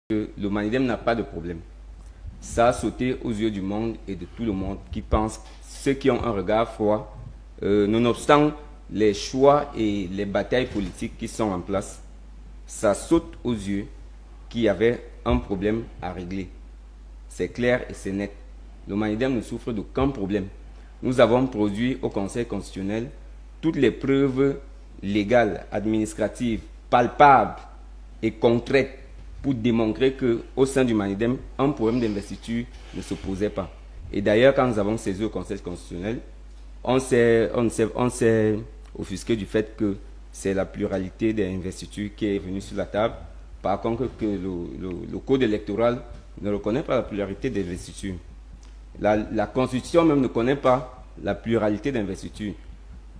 que le Manidem n'a pas de problème. Ça a sauté aux yeux du monde et de tout le monde qui pense, ceux qui ont un regard froid, nonobstant les choix et les batailles politiques qui sont en place, ça saute aux yeux qu'il y avait un problème à régler. C'est clair et c'est net. Le Manidem ne souffre d'aucun problème. Nous avons produit au Conseil constitutionnel toutes les preuves légales, administratives, palpables et concrètes pour démontrer qu'au sein du Manidem, un problème d'investiture ne se posait pas. Et d'ailleurs, quand nous avons saisi au Conseil constitutionnel, on s'est offusqué du fait que c'est la pluralité des investitures qui est venue sur la table. Par contre, que le code électoral ne reconnaît pas la pluralité des investitures. La Constitution même ne connaît pas la pluralité d'investiture.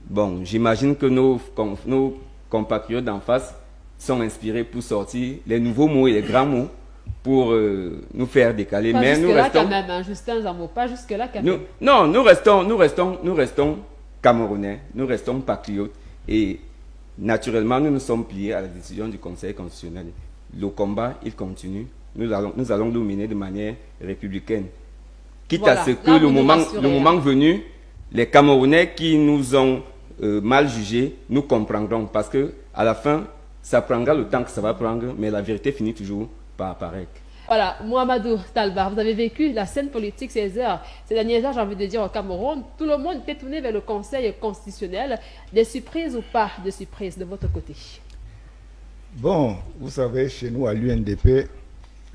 Bon, j'imagine que nos compatriotes d'en face sont inspirés pour sortir les nouveaux mots et les grands mots pour nous faire décaler. Pas mais nous restons quand même, hein, Justin Zambo, pas jusque-là quand même. Non, nous restons Camerounais, nous restons patriotes et naturellement nous nous sommes pliés à la décision du Conseil constitutionnel. Le combat, il continue. Nous allons dominer de manière républicaine. Quitte Voilà, à ce que là, le vous nous moment rassurez, venu, les Camerounais qui nous ont mal jugés, nous comprendrons. Parce que à la fin, ça prendra le temps que ça va prendre, mais la vérité finit toujours par apparaître. Voilà, Mohamedou Talba, vous avez vécu la scène politique ces heures. Ces dernières heures, j'ai envie de dire au Cameroun, tout le monde était tourné vers le Conseil constitutionnel. Des surprises ou pas de surprises de votre côté? Bon, vous savez, chez nous à l'UNDP,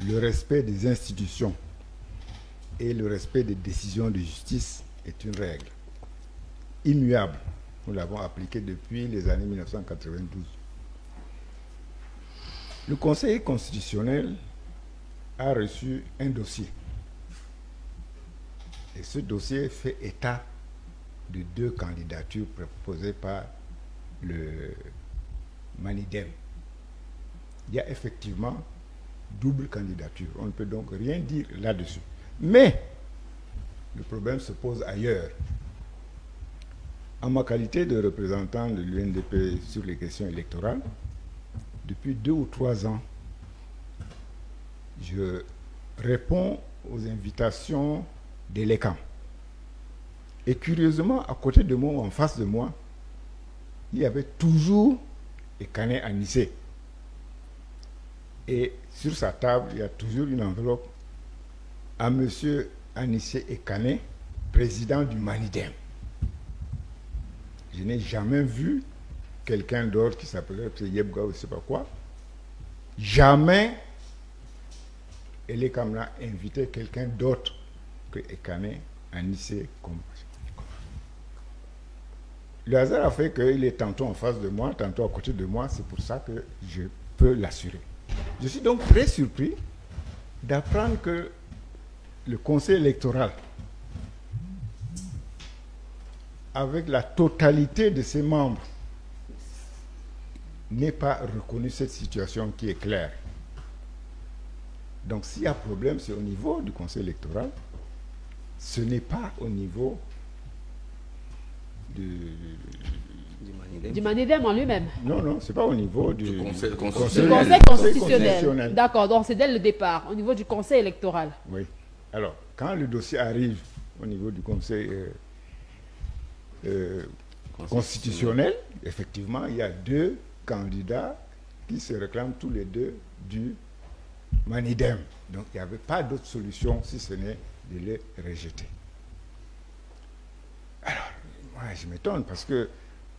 le respect des institutions et le respect des décisions de justice est une règle immuable. Nous l'avons appliquée depuis les années 1992. Le Conseil constitutionnel a reçu un dossier. Et ce dossier fait état de 2 candidatures proposées par le Manidem. Il y a effectivement double candidature. On ne peut donc rien dire là-dessus. Mais le problème se pose ailleurs. En ma qualité de représentant de l'UNDP sur les questions électorales, depuis 2 ou 3 ans, je réponds aux invitations des LECAM. Et curieusement, à côté de moi, ou en face de moi, il y avait toujours Ekane Anissé. Et sur sa table, il y a toujours une enveloppe à M. Anissé Ekane, président du Manidem. Je n'ai jamais vu quelqu'un d'autre qui s'appelait Yebga ou je ne sais pas quoi. Jamais Elekam n'a invité quelqu'un d'autre que Ekane Anissé comme. Le hasard a fait qu'il est tantôt en face de moi, tantôt à côté de moi. C'est pour ça que je peux l'assurer. Je suis donc très surpris d'apprendre que le Conseil électoral, avec la totalité de ses membres, n'ait pas reconnu cette situation qui est claire. Donc s'il y a problème, c'est au niveau du Conseil électoral. Ce n'est pas au niveau du Manidem en lui-même. Non, ce n'est pas au niveau du Conseil constitutionnel. D'accord, donc c'est dès le départ, au niveau du Conseil électoral. Oui. Alors, quand le dossier arrive au niveau du Conseil constitutionnel, effectivement, il y a 2 candidats qui se réclament tous les 2 du Manidem. Donc, il n'y avait pas d'autre solution si ce n'est de les rejeter. Alors, moi, je m'étonne parce que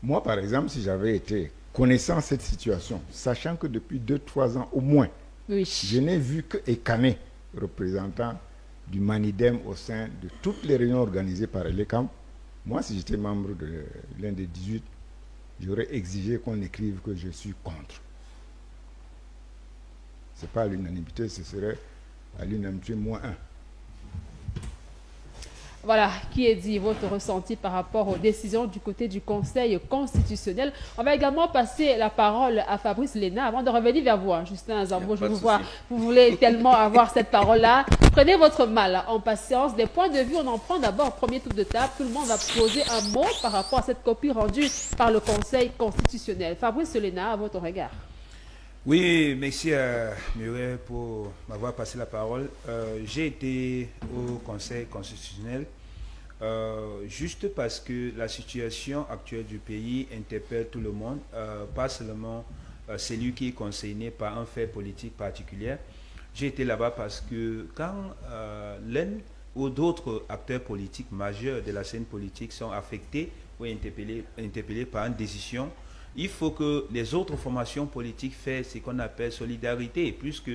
moi, par exemple, si j'avais été connaissant cette situation, sachant que depuis 2-3 ans au moins, Oui. je n'ai vu que Ekane, représentant du Manidem au sein de toutes les réunions organisées par l'ECAM. Moi, si j'étais membre de l'un des 18, j'aurais exigé qu'on écrive que je suis contre. Ce n'est pas à l'unanimité, ce serait à l'unanimité -1. Voilà, qui est dit votre ressenti par rapport aux décisions du côté du Conseil constitutionnel. On va également passer la parole à Fabrice Léna avant de revenir vers vous, hein, Justin Zambo. Je vous vois, vous voulez tellement avoir cette parole-là. Prenez votre mal en patience. Des points de vue, on en prend d'abord premier tour de table. Tout le monde va poser un mot par rapport à cette copie rendue par le Conseil constitutionnel. Fabrice Léna, à votre regard. Oui, merci à Murray pour m'avoir passé la parole. J'ai été au Conseil constitutionnel juste parce que la situation actuelle du pays interpelle tout le monde, pas seulement celui qui est concerné par un fait politique particulier. J'ai été là-bas parce que quand l'un ou d'autres acteurs politiques majeurs de la scène politique sont affectés ou interpellés par une décision, il faut que les autres formations politiques fassent ce qu'on appelle solidarité, puisque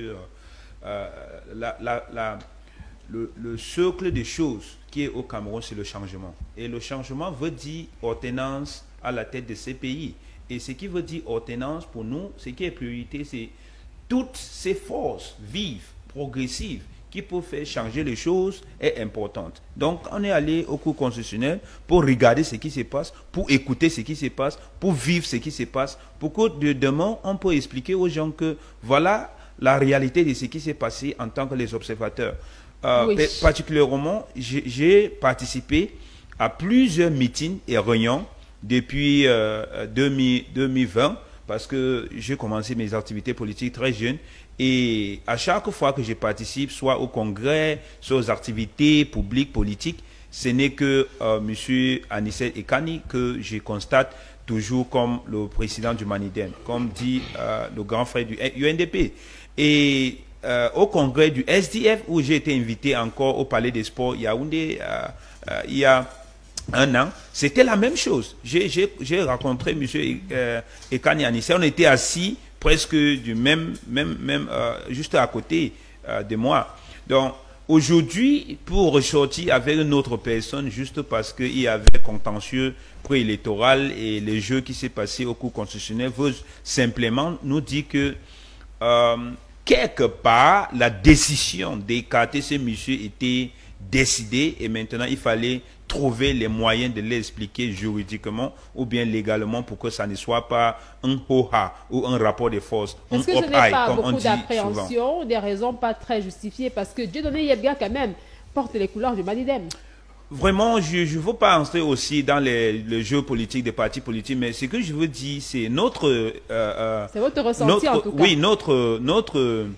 le cercle des choses qui est au Cameroun, c'est le changement. Et le changement veut dire ordonnance à la tête de ces pays. Et ce qui veut dire ordonnance pour nous, ce qui est priorité, c'est toutes ces forces vives, progressives, qui peuvent faire changer les choses est importante. Donc, on est allé au cours constitutionnel pour regarder ce qui se passe, pour écouter ce qui se passe, pour vivre ce qui se passe, pour que demain, on peut expliquer aux gens que voilà la réalité de ce qui s'est passé en tant que les observateurs. Oui. Particulièrement, j'ai participé à plusieurs meetings et réunions depuis 2020, parce que j'ai commencé mes activités politiques très jeune. Et à chaque fois que je participe, soit au congrès, soit aux activités publiques, politiques, ce n'est que M. Anicet Ekani que je constate toujours comme le président du Manidem, comme dit le grand frère du UNDP. Et au congrès du SDF, où j'ai été invité encore au Palais des Sports Yaoundé il y a un an, c'était la même chose. J'ai rencontré M. Ekani Anicet, on était assis presque du même juste à côté de moi. Donc, aujourd'hui, pour ressortir avec une autre personne, juste parce qu'il y avait contentieux préélectoral et les jeux qui s'est passé au cours constitutionnel, veut simplement nous dire que quelque part, la décision d'écarter ce monsieur était décidée et maintenant il fallait trouver les moyens de l'expliquer juridiquement ou bien légalement pour que ça ne soit pas un ho-ha ou un rapport de force. Est-ce que ce n'est pas beaucoup d'appréhension, des raisons pas très justifiées? Parce que Dieudonné Yebga, quand même, porte les couleurs du Manidem. Vraiment, je ne veux pas entrer aussi dans le jeu politique des partis politiques, mais ce que je veux dire, c'est notre... c'est votre ressenti en tout cas. Oui, notre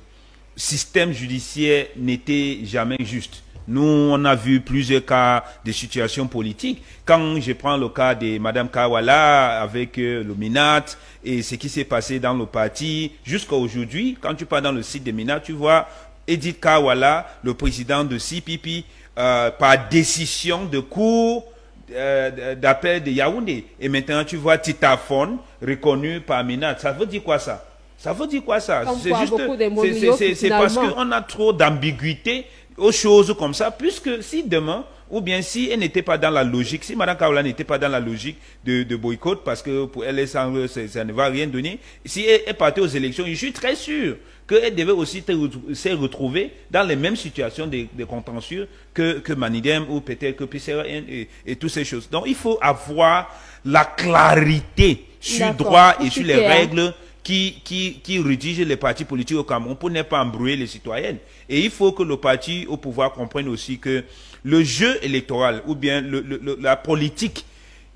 système judiciaire n'était jamais juste. Nous, on a vu plusieurs cas de situations politiques. Quand je prends le cas de Mme Kawala avec le Minat et ce qui s'est passé dans le parti, jusqu'à aujourd'hui, quand tu pars dans le site de Minat, tu vois Edith Kawala, le président de CPP, par décision de cour d'appel de Yaoundé. Et maintenant, tu vois Tita Fon, reconnu par Minat. Ça veut dire quoi ça? Ça veut dire quoi ça? C'est juste, c'est parce qu'on a trop d'ambiguïté aux choses comme ça, puisque si demain, ou bien si elle n'était pas dans la logique, si Mme Kaola n'était pas dans la logique de boycott, parce que pour elle, ça ne va rien donner, si elle partait aux élections, je suis très sûr qu'elle devait aussi se retrouver dans les mêmes situations de contentieux que Manidem ou peut-être que PCRN et toutes ces choses. Donc il faut avoir la clarité sur le droit et sur les règles qui rédige les partis politiques au Cameroun pour ne pas embrouiller les citoyennes. Et il faut que le parti au pouvoir comprenne aussi que le jeu électoral ou bien la politique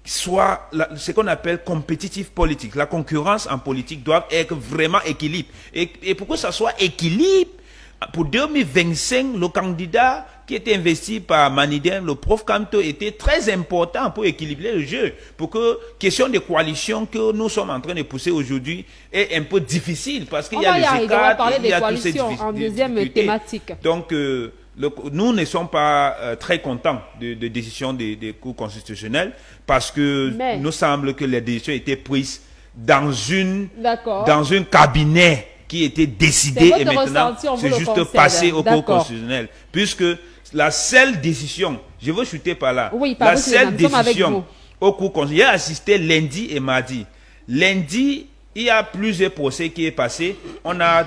soit ce qu'on appelle compétitive politique. La concurrence en politique doit être vraiment équilibre. Et pour que ça soit équilibre, pour 2025, le candidat qui était investi par Manidem, le prof Kanto, était très important pour équilibrer le jeu. Pour que question de coalition que nous sommes en train de pousser aujourd'hui est un peu difficile parce qu'il y a les écarts, on va parler des coalitions en deuxième thématique. Donc, nous ne sommes pas très contents de décisions des cours constitutionnels parce que nous semble que les décisions étaient prises dans un cabinet qui était décidé et maintenant c'est juste passé au cours constitutionnel. Puisque la seule décision, je veux chuter par là, la seule décision au cours constitutionnel, j'ai assisté lundi et mardi. Lundi, il y a plusieurs procès qui est passé, on a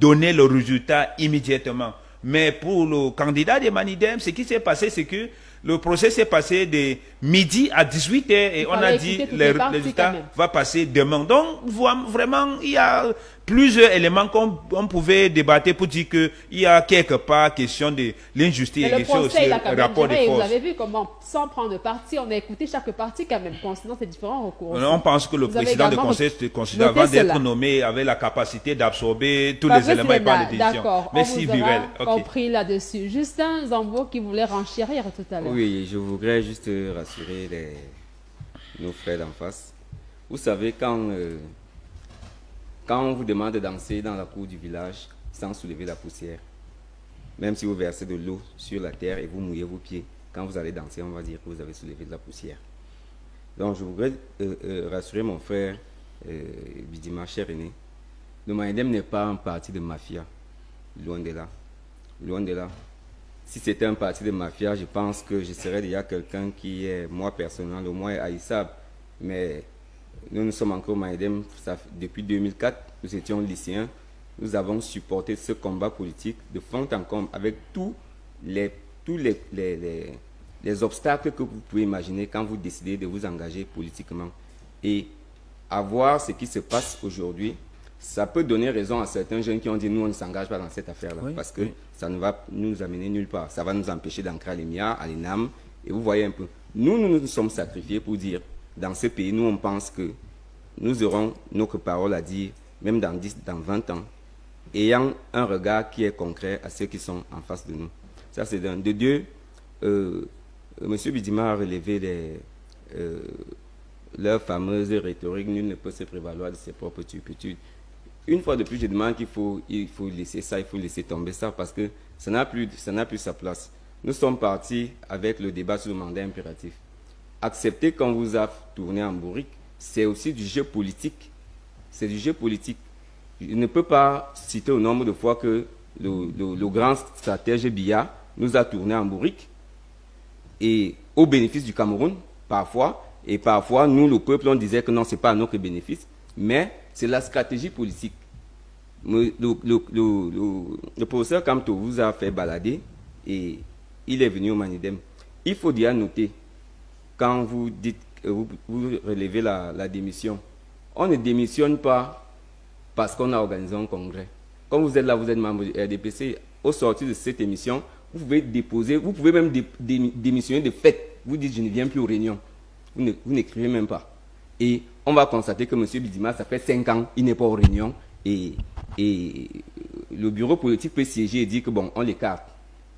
donné le résultat immédiatement. Mais pour le candidat de Manidem, ce qui s'est passé, c'est que le procès s'est passé de midi à 18 h et on a dit le résultat va passer demain. Donc, vraiment, il y a plusieurs éléments qu'on pouvait débattre pour dire qu'il y a quelque part question de l'injustice et aussi le rapport de force. Vous avez vu comment, sans prendre de parti, on a écouté chaque parti quand même, concernant ces différents recours. On pense que le président du conseil de considère avant d'être nommé avait la capacité d'absorber tous les éléments et pas les décisions. D'accord, merci Virel. Compris là-dessus. Justin Zambo qui voulait renchérir tout à l'heure. Oui, je voudrais juste rassurer nos frères d'en face. Vous savez, quand on vous demande de danser dans la cour du village sans soulever la poussière, même si vous versez de l'eau sur la terre et vous mouillez vos pieds, quand vous allez danser, on va dire que vous avez soulevé de la poussière. Donc je voudrais rassurer mon frère Bidima, cher aîné. Le Manidem n'est pas un parti de mafia, loin de là. Loin de là. Si c'était un parti de mafia, je pense que je serais déjà quelqu'un qui est, moi personnellement, au moins haïssable. Mais nous sommes encore au Manidem depuis 2004, nous étions lycéens. Nous avons supporté ce combat politique de fond en comble avec tous les obstacles que vous pouvez imaginer quand vous décidez de vous engager politiquement. Et à voir ce qui se passe aujourd'hui, ça peut donner raison à certains jeunes qui ont dit nous on ne s'engage pas dans cette affaire-là, oui, parce que ça ne va nous amener nulle part. Ça va nous empêcher d'entrer à l'EMIA, à l'ENAM. Et vous voyez un peu, nous nous sommes sacrifiés pour dire, dans ce pays, nous on pense que nous aurons notre parole à dire, même dans 10, dans 20 ans, ayant un regard qui est concret à ceux qui sont en face de nous. Ça c'est d'un. De deux, M. Bidima a relevé leur fameuse rhétorique, nul ne peut se prévaloir de ses propres turpitudes. Une fois de plus, je demande qu'il faut laisser ça, il faut laisser tomber ça, parce que ça n'a plus sa place. Nous sommes partis avec le débat sur le mandat impératif. Accepter qu'on vous a tourné en bourrique, c'est aussi du jeu politique. C'est du jeu politique. Je ne peux pas citer au nombre de fois que le grand stratège Biya nous a tourné en bourrique, et au bénéfice du Cameroun, parfois, et parfois, nous, le peuple, on disait que non, ce n'est pas à notre bénéfice, mais c'est la stratégie politique. Le professeur Kamto vous a fait balader et il est venu au Manidem. Il faut déjà noter, quand vous dites, vous relevez la démission, on ne démissionne pas parce qu'on a organisé un congrès. Quand vous êtes là, vous êtes membre du RDPC, au sortir de cette émission, vous pouvez déposer, vous pouvez même démissionner de fait. Vous dites, je ne viens plus aux réunions. Vous n'écrivez même pas. Et on va constater que M. Bidima, ça fait 5 ans, il n'est pas aux réunions. Et le bureau politique peut siéger et dire que bon, on l'écarte.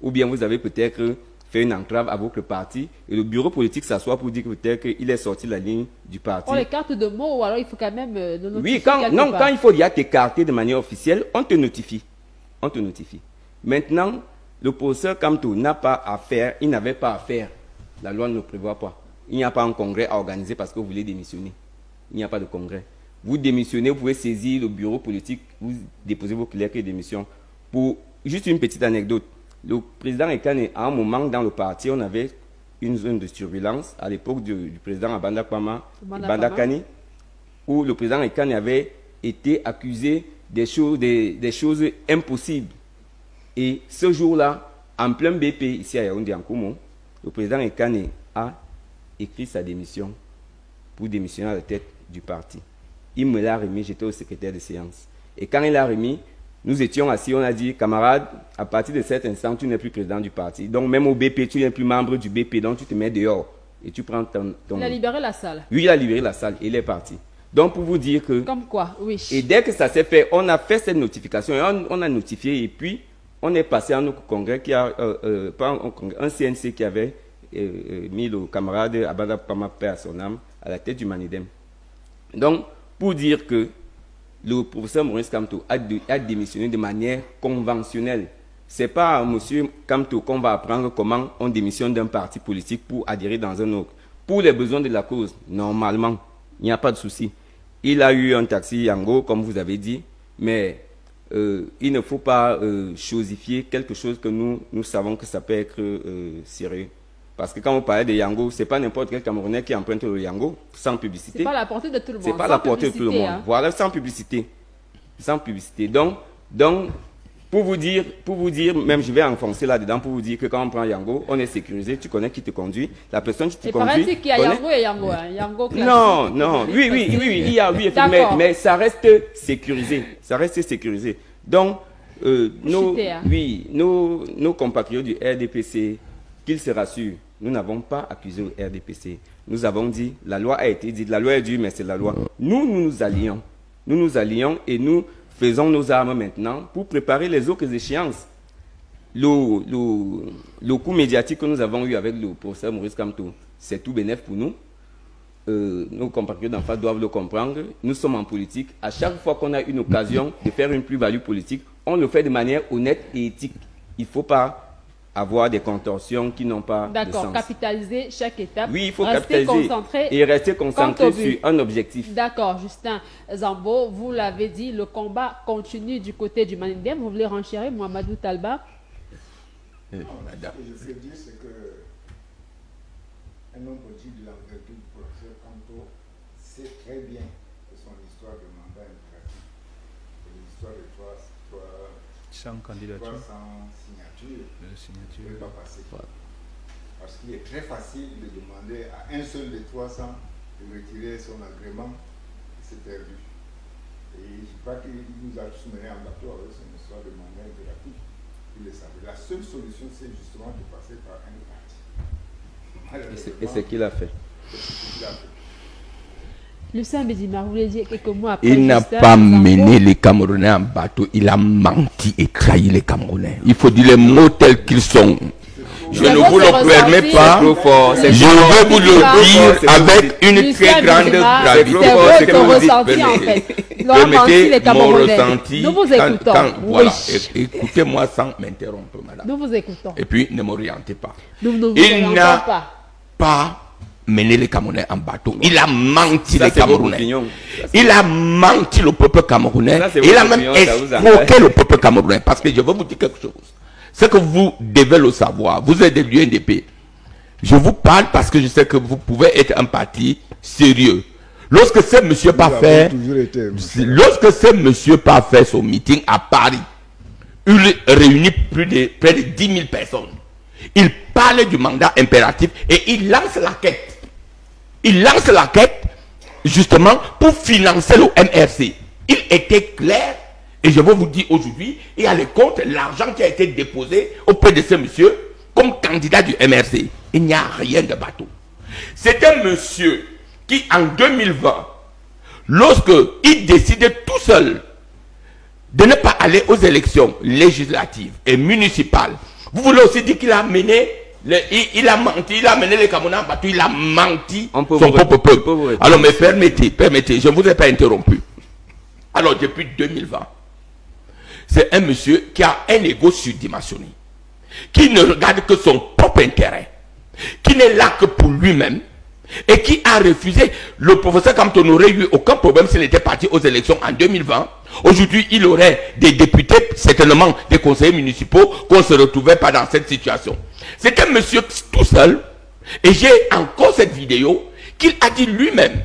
Ou bien vous avez peut-être fait une entrave à votre parti. Et le bureau politique s'assoit pour dire que peut-être qu'il est sorti de la ligne du parti. On l'écarte de mots ou alors il faut quand même le notifier. Oui, quand il faut déjà t'écarter de manière officielle, on te notifie. On te notifie. Maintenant, le professeur Kamto n'a pas à faire, il n'avait pas à faire. La loi ne le prévoit pas. Il n'y a pas un congrès à organiser parce que vous voulez démissionner. Il n'y a pas de congrès. Vous démissionnez, vous pouvez saisir le bureau politique, vous déposez vos lettres de démission. Pour juste une petite anecdote, le président Ekane, à un moment dans le parti, on avait une zone de turbulence à l'époque du président Abanda Kwama, Banda Kani, où le président Ekane avait été accusé des choses impossibles. Et ce jour-là, en plein BP, ici à Yaoundé, en Koumo, le président Ekane a écrit sa démission pour démissionner à la tête du parti. Il me l'a remis, j'étais au secrétaire de séance. Et quand il l'a remis, nous étions assis, on a dit, camarade, à partir de cet instant, tu n'es plus président du parti. Donc même au BP, tu n'es plus membre du BP, donc tu te mets dehors. Et tu prends ton... Il a libéré la salle. Oui, il a libéré la salle et il est parti. Donc pour vous dire que... Comme quoi, oui. Et dès que ça s'est fait, on a fait cette notification, et on a notifié, et puis on est passé à notre congrès, qui a, un CNC qui avait mis le camarade Abada Pama Père à son âme à la tête du Manidem. Donc, pour dire que le professeur Maurice Kamto a démissionné de manière conventionnelle. Ce n'est pas à M. Kamto qu'on va apprendre comment on démissionne d'un parti politique pour adhérer dans un autre. Pour les besoins de la cause, normalement, il n'y a pas de souci. Il a eu un taxi Yango, comme vous avez dit, mais il ne faut pas chosifier quelque chose que nous savons que ça peut être sérieux. Parce que quand on parlait de Yango, ce n'est pas n'importe quel Camerounais qui emprunte le Yango sans publicité. Ce n'est pas à la portée de tout le monde. Ce n'est pas à la portée de tout le monde. Hein. Voilà, sans publicité. Sans publicité. Donc, Pour vous dire, même je vais enfoncer là-dedans pour vous dire que quand on prend Yango, on est sécurisé, tu connais qui te conduit, la personne qui te conduit. Il paraît qu'il y a Yango et Yango, hein. Yango classique. Non, oui, mais ça reste sécurisé, Donc, nos compatriotes du RDPC, qu'ils se rassurent, nous n'avons pas accusé au RDPC. Nous avons dit, la loi a été dite, la loi est dure, mais c'est la loi. Nous nous allions. Nous nous allions et nous faisons nos armes maintenant pour préparer les autres échéances. Le coup médiatique que nous avons eu avec le professeur Maurice Kamto, c'est tout bénéf pour nous. Nos compatriotes d'en face doivent le comprendre. Nous sommes en politique. À chaque fois qu'on a une occasion de faire une plus-value politique, on le fait de manière honnête et éthique. Il ne faut pas avoir des contorsions qui n'ont pas de sens. D'accord, capitaliser chaque étape. Oui, il faut capitaliser rester concentré sur un objectif. D'accord, Justin Zambo, vous l'avez dit, le combat continue du côté du Manindem. Vous voulez renchérir, Mohamedou Talba? Ce que je veux dire, c'est que un homme politique de l'envergure du professeur Kamto sait très bien que son histoire de mandat impératif et l'histoire de 300 signatures ne peut pas passer. Parce qu'il est très facile de demander à un seul des 300 de retirer son agrément, c'est perdu. Et je crois qu'il nous a tous menés en bateau avec son histoire de mandat impératif. Il le savait. La seule solution, c'est justement de passer par un parti. Et c'est ce qu'il a fait. Lucien Bédimar, vous voulez dire quelques mots après? Il n'a pas mené les Camerounais en bateau, il a menti et trahi les Camerounais. Il faut dire les mots tels qu'ils sont. Je ne vous le permets pas. Je vais vous le dire avec une très grande gravité. C'est votre ressenti en fait. Permettez mon ressenti. Nous vous écoutons. Voilà, écoutez-moi sans m'interrompre, madame. Nous vous écoutons. Et puis, ne m'orientez pas. Il n'a pas mené les Camerounais en bateau. Il a menti les Camerounais. Il a menti le peuple camerounais. Il a même escroqué le peuple camerounais. Parce que je vais vous dire quelque chose. C'est que vous devez le savoir. Vous êtes de l'UNDP. Je vous parle parce que je sais que vous pouvez être un parti sérieux. Lorsque ce monsieur pas fait, son meeting à Paris, il réunit près de 10 000 personnes. Il parle du mandat impératif et il lance la quête. Il lance la quête justement pour financer le MRC. Il était clair. Et je vais vous dire aujourd'hui, il y a les comptes, l'argent qui a été déposé auprès de ce monsieur comme candidat du MRC. Il n'y a rien de bateau. C'est un monsieur qui, en 2020, lorsqu'il décidait tout seul de ne pas aller aux élections législatives et municipales, vous voulez aussi dire qu'il a mené, il a menti, il a mené les Camerounais en bateau, il a menti son propre peuple. Alors, mais permettez, je ne vous ai pas interrompu. Alors, depuis 2020, c'est un monsieur qui a un ego surdimensionné, qui ne regarde que son propre intérêt, qui n'est là que pour lui-même, et qui a refusé. Le professeur Kamto n'aurait eu aucun problème s'il était parti aux élections en 2020. Aujourd'hui, il aurait des députés, certainement des conseillers municipaux, qu'on ne se retrouvait pas dans cette situation. C'est un monsieur tout seul, et j'ai encore cette vidéo, qu'il a dit lui-même,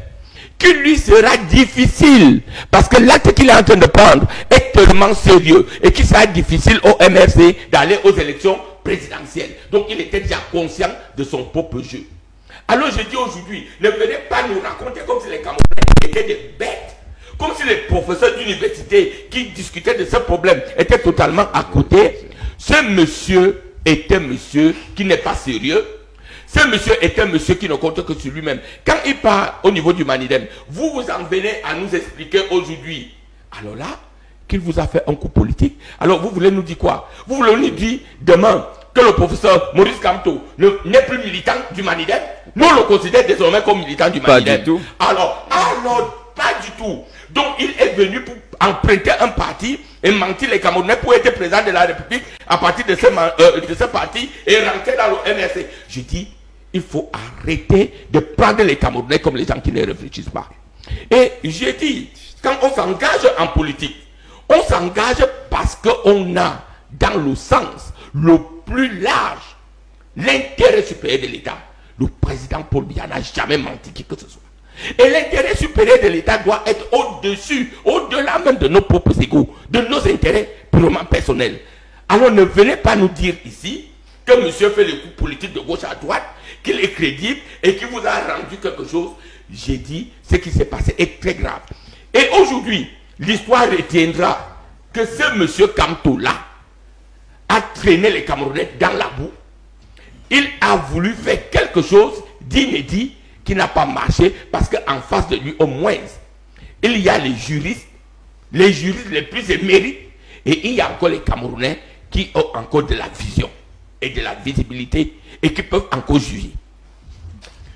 qu'il lui sera difficile, parce que l'acte qu'il est en train de prendre est tellement sérieux, et qu'il sera difficile au MRC d'aller aux élections présidentielles. Donc il était déjà conscient de son propre jeu. Alors je dis aujourd'hui, ne venez pas nous raconter comme si les Camerounais étaient des bêtes, comme si les professeurs d'université qui discutaient de ce problème étaient totalement à côté. Ce monsieur est un monsieur qui n'est pas sérieux. Ce monsieur est un monsieur qui ne compte que sur lui-même. Quand il part au niveau du Manidem, vous en venez à nous expliquer aujourd'hui. Alors là, qu'il vous a fait un coup politique. Alors vous voulez nous dire quoi? Vous voulez nous dire demain que le professeur Maurice Kamto n'est plus militant du Manidem? Nous le considérons désormais comme militant du Manidem. Pas du tout. Alors, pas du tout. Donc il est venu pour emprunter un parti et mentir les Camerounais pour être président de la République à partir de ce parti et rentrer dans le MRC. Je dis, il faut arrêter de prendre les Camerounais comme les gens qui ne réfléchissent pas. Et j'ai dit, quand on s'engage en politique, on s'engage parce qu'on a dans le sens le plus large l'intérêt supérieur de l'État. Le président Paul Biya n'a jamais menti qui que ce soit. Et l'intérêt supérieur de l'État doit être au-dessus, au-delà même de nos propres égos, de nos intérêts purement personnel. Alors ne venez pas nous dire ici que monsieur fait le coup politique de gauche à droite, qu'il est crédible et qu'il vous a rendu quelque chose. J'ai dit, ce qui s'est passé est très grave. Et aujourd'hui, l'histoire retiendra que ce monsieur Kamto-là a traîné les Camerounais dans la boue. Il a voulu faire quelque chose d'inédit qui n'a pas marché parce qu'en face de lui, au moins, il y a les juristes les plus émérites et il y a encore les Camerounais qui ont encore de la vision et de la visibilité et qui peuvent encore juger.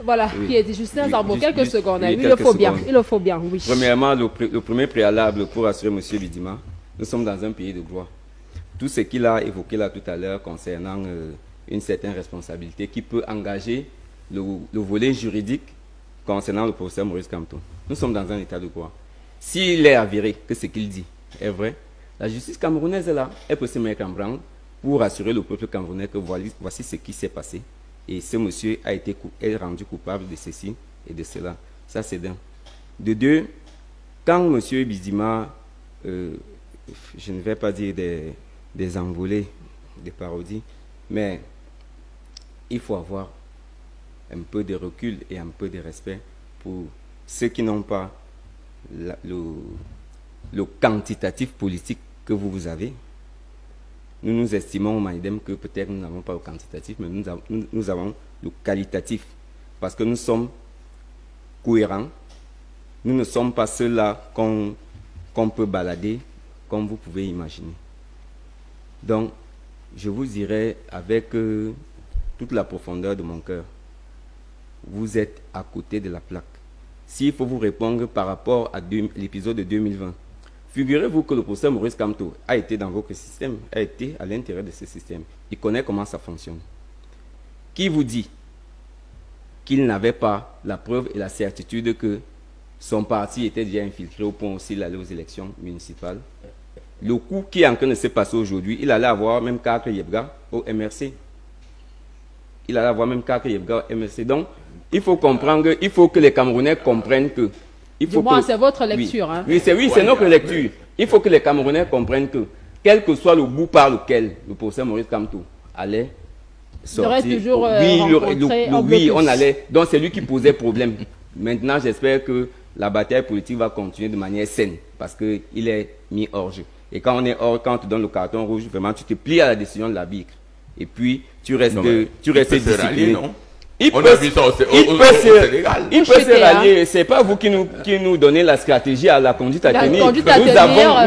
Voilà, Oui. qui est dit Justin Zambo, quelques secondes. oui, Il le faut bien, secondes. il le faut bien, oui. Premièrement, le premier préalable pour assurer M. Bidima, nous sommes dans un pays de droit. Tout ce qu'il a évoqué là tout à l'heure concernant une certaine responsabilité qui peut engager le volet juridique concernant le professeur Maurice Kamto. Nous sommes dans un état de droit. S'il est avéré que ce qu'il dit est vrai, la justice camerounaise est là. Elle peut se mettre en branle pour assurer le peuple camerounais que voici ce qui s'est passé. Et ce monsieur est rendu coupable de ceci et de cela. Ça, c'est d'un. De deux, quand M. Bidima, je ne vais pas dire des envolées, des parodies, mais il faut avoir un peu de recul et un peu de respect pour ceux qui n'ont pas le quantitatif politique que vous avez. Nous estimons au Manidem que peut-être nous n'avons pas le quantitatif, mais nous avons le qualitatif. Parce que nous sommes cohérents. Nous ne sommes pas ceux-là qu'on peut balader, comme vous pouvez imaginer. Donc, je vous dirais avec toute la profondeur de mon cœur, vous êtes à côté de la plaque. S'il faut vous répondre par rapport à l'épisode de 2020, figurez-vous que le professeur Maurice Kamto a été dans votre système, a été à l'intérieur de ce système. Il connaît comment ça fonctionne. Qui vous dit qu'il n'avait pas la preuve et la certitude que son parti était déjà infiltré au point où il allait aux élections municipales? Le coup qui est en train de se passer aujourd'hui, il allait avoir même Kakre Yebga au MRC. Il allait avoir même Kakre Yebga au MRC. Donc, il faut comprendre, il faut que les Camerounais comprennent que... Du moins, c'est votre lecture. Oui, hein. oui, c'est notre lecture. Il faut que les Camerounais comprennent que, quel que soit le bout par lequel le professeur Maurice Kamto allait sortir... Il aurait toujours oui, on allait... Donc, c'est lui qui posait problème. Maintenant, j'espère que la bataille politique va continuer de manière saine, parce qu'il est mis hors jeu. Et quand on est hors, quand on te donne le carton rouge, vraiment, tu te plies à la décision de l'arbitre. Et puis, tu restes discipliné. Il peut se rallier. C'est pas vous qui nous donnez la stratégie à la conduite à tenir.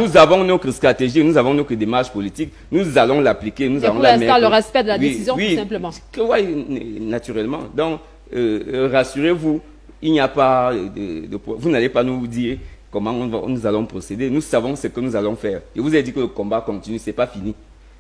Nous avons notre stratégie, nous avons notre démarche politique. Nous allons l'appliquer. Nous allons la mettre. Le respect de la décision, tout simplement. Oui, naturellement. Donc, rassurez-vous, il n'y a pas vous n'allez pas nous dire comment nous allons procéder. Nous savons ce que nous allons faire. Je vous ai dit que le combat continue, c'est pas fini.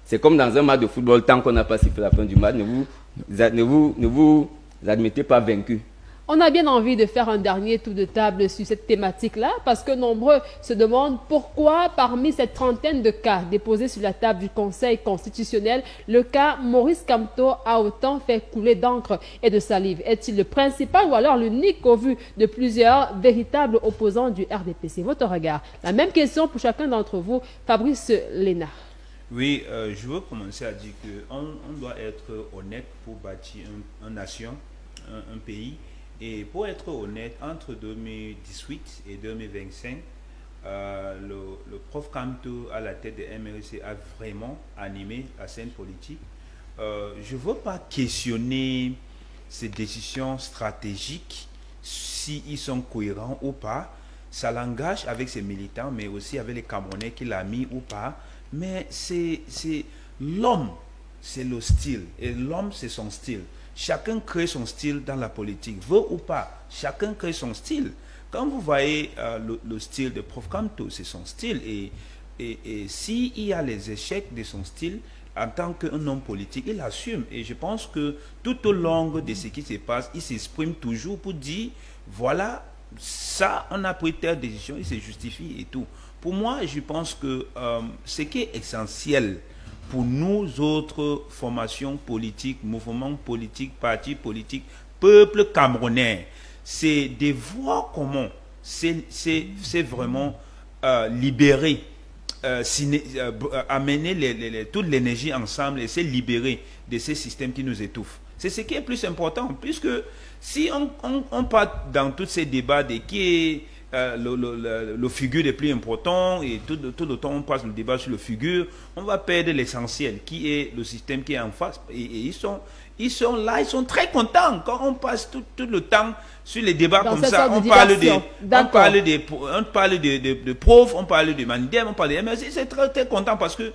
C'est comme dans un match de football, tant qu'on n'a pas sifflé la fin du match, ne vous admettez pas vaincu. On a bien envie de faire un dernier tour de table sur cette thématique-là, parce que nombreux se demandent pourquoi, parmi cette trentaine de cas déposés sur la table du Conseil constitutionnel, le cas Maurice Kamto a autant fait couler d'encre et de salive. Est-il le principal ou alors l'unique au vu de plusieurs véritables opposants du RDPC? Votre regard. La même question pour chacun d'entre vous, Fabrice Lénard. Oui, je veux commencer à dire qu'on doit être honnête pour bâtir une nation, un pays. Et pour être honnête, entre 2018 et 2025, le prof Kamto à la tête de MRC a vraiment animé la scène politique. Je ne veux pas questionner ces décisions stratégiques, s'ils sont cohérents ou pas. Ça l'engage avec ses militants, mais aussi avec les Camerounais qu'il a mis ou pas. Mais c'est l'homme, c'est le style. Et l'homme, c'est son style. Chacun crée son style dans la politique, veut ou pas. Chacun crée son style. Quand vous voyez le style de Prof Kamto, c'est son style. Et s'il y a les échecs de son style, en tant qu'un homme politique, il assume. Et je pense que tout au long de ce qui se passe, il s'exprime toujours pour dire, voilà, ça, on a pris telle décision, il se justifie et tout. Pour moi, je pense que ce qui est essentiel pour nous autres formations politiques, mouvements politiques, partis politiques, peuple camerounais, c'est de voir comment c'est vraiment libérer amener toute l'énergie ensemble et se libérer de ces systèmes qui nous étouffent. C'est ce qui est plus important, puisque si on part dans tous ces débats de qui est le figure le plus important, et tout le temps on passe le débat sur le figure, on va perdre l'essentiel, qui est le système qui est en face. Et ils sont là, ils sont très contents. Quand on passe tout le temps sur les débats comme ça, on parle de profs, on parle de Manidem, on parle de MRC, c'est très, très content parce que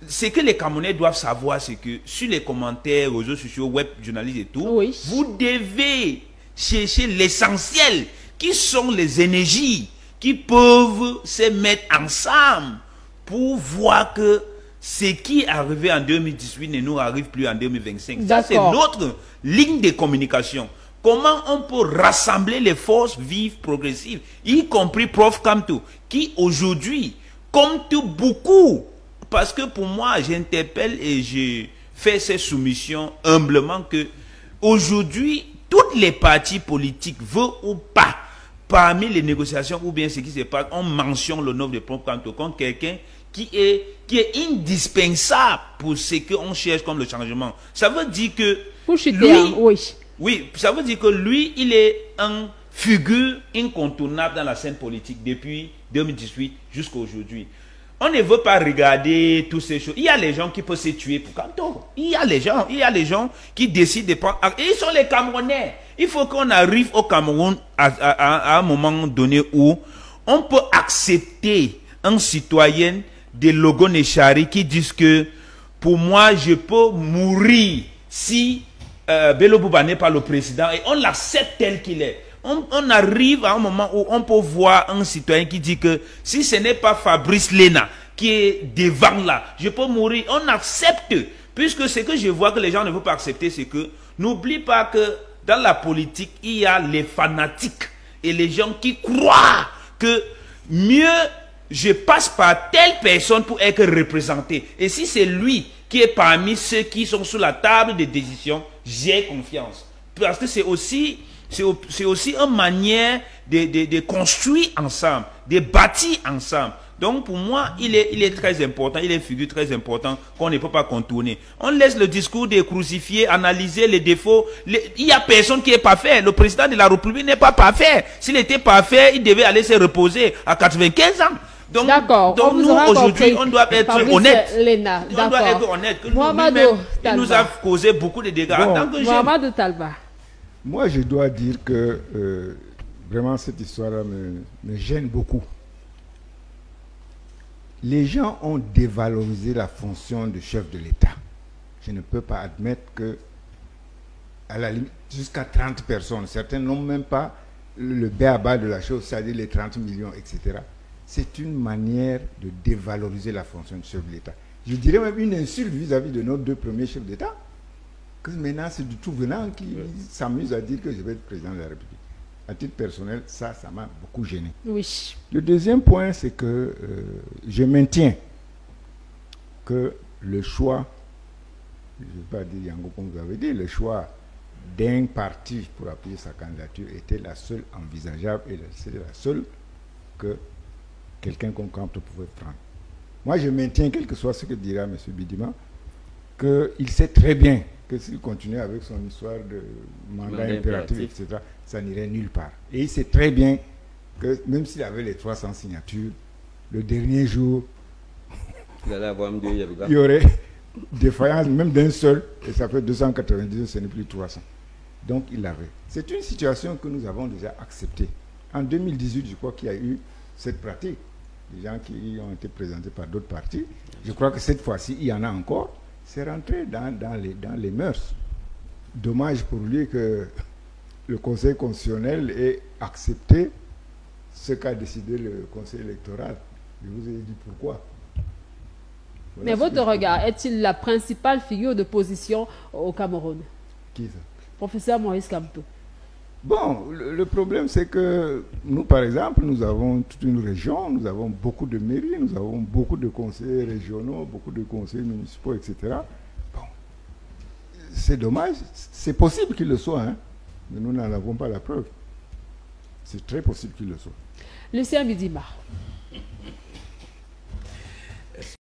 ce que les Camerounais doivent savoir, c'est que sur les commentaires, réseaux sociaux, web, journalistes et tout, oui, vous devez chercher l'essentiel, qui sont les énergies qui peuvent se mettre ensemble pour voir que ce qui est arrivé en 2018 ne nous arrive plus en 2025. Ça, c'est notre ligne de communication. Comment on peut rassembler les forces vives, progressives, y compris Prof Kamto, qui aujourd'hui compte beaucoup. Parce que pour moi, j'interpelle et je fais ces soumissions humblement que aujourd'hui, toutes les partis politiques, veulent ou pas, parmi les négociations ou bien ce qui se passe, on mentionne le nom de Prof Kamto comme quelqu'un qui est indispensable pour ce qu'on cherche comme le changement. Ça veut dire que oui, ça veut dire que lui, il est un figure incontournable dans la scène politique depuis 2018 jusqu'à aujourd'hui. On ne veut pas regarder toutes ces choses. Il y a les gens qui peuvent se tuer pour Kamto. Il y a les gens qui décident de prendre. Et ils sont les Camerounais. Il faut qu'on arrive au Cameroun à un moment donné où on peut accepter un citoyen de Logo Nechari qui disent que pour moi, je peux mourir si Bello Bouba n'est pas le président, et on l'accepte tel qu'il est. On arrive à un moment où on peut voir un citoyen qui dit que si ce n'est pas Fabrice Lena qui est devant là, je peux mourir. On accepte, puisque ce que je vois que les gens ne veulent pas accepter, c'est que n'oublie pas que dans la politique, il y a les fanatiques et les gens qui croient que mieux je passe par telle personne pour être représenté. Et si c'est lui qui est parmi ceux qui sont sur la table de décision, j'ai confiance. Parce que c'est aussi une manière de construire ensemble, de bâtir ensemble. Donc pour moi, il est très important, il est une figure très importante qu'on ne peut pas contourner. On laisse le discours des crucifiés, analyser les défauts. Il n'y a personne qui est parfait. Le président de la République n'est pas parfait. S'il était parfait, il devait aller se reposer à 95 ans. Donc nous, aujourd'hui, on doit être honnête. On doit être honnête. Il nous a causé beaucoup de dégâts. En tant que Mohamed Talba. Moi, je dois dire que vraiment cette histoire-là me gêne beaucoup. Les gens ont dévalorisé la fonction de chef de l'État. Je ne peux pas admettre que, à la limite, jusqu'à 30 personnes, certains n'ont même pas le b.a.-ba de la chose, c'est-à-dire les 30 millions, etc. C'est une manière de dévaloriser la fonction de chef de l'État. Je dirais même une insulte vis-à-vis de nos deux premiers chefs d'État. Que maintenant, c'est du tout venant qui s'amuse à dire que je vais être président de la République. À titre personnel, ça m'a beaucoup gêné. Oui. Le deuxième point, c'est que je maintiens que le choix, je ne vais pas dire Yango comme vous avez dit, le choix d'un parti pour appuyer sa candidature était la seule envisageable et c'est la seule que quelqu'un comme Kamto pouvait prendre. Moi, je maintiens, quel que soit ce que dira M. Bidima, qu'il sait très bien que s'il continue avec son histoire de mandat impératif, etc., ça n'irait nulle part. Et il sait très bien que même s'il avait les 300 signatures, le dernier jour, il y aurait défaillance même d'un seul, et ça fait 290, ce n'est plus 300. Donc il l'avait. C'est une situation que nous avons déjà acceptée. En 2018, je crois qu'il y a eu cette pratique. Les gens qui ont été présentés par d'autres partis. Je crois que cette fois-ci, il y en a encore. C'est rentré dans les mœurs. Dommage pour lui que le Conseil constitutionnel ait accepté ce qu'a décidé le Conseil électoral. Je vous ai dit pourquoi. Voilà. Mais votre regard, est-il la principale figure d'opposition au Cameroun? Qui ça? Professeur Maurice Kamto. Bon, le problème, c'est que nous, par exemple, nous avons toute une région, nous avons beaucoup de mairies, nous avons beaucoup de conseillers régionaux, beaucoup de conseillers municipaux, etc. Bon, c'est dommage. C'est possible qu'il le soit, hein, mais nous n'en avons pas la preuve. C'est très possible qu'il le soit. Lucien Bidima.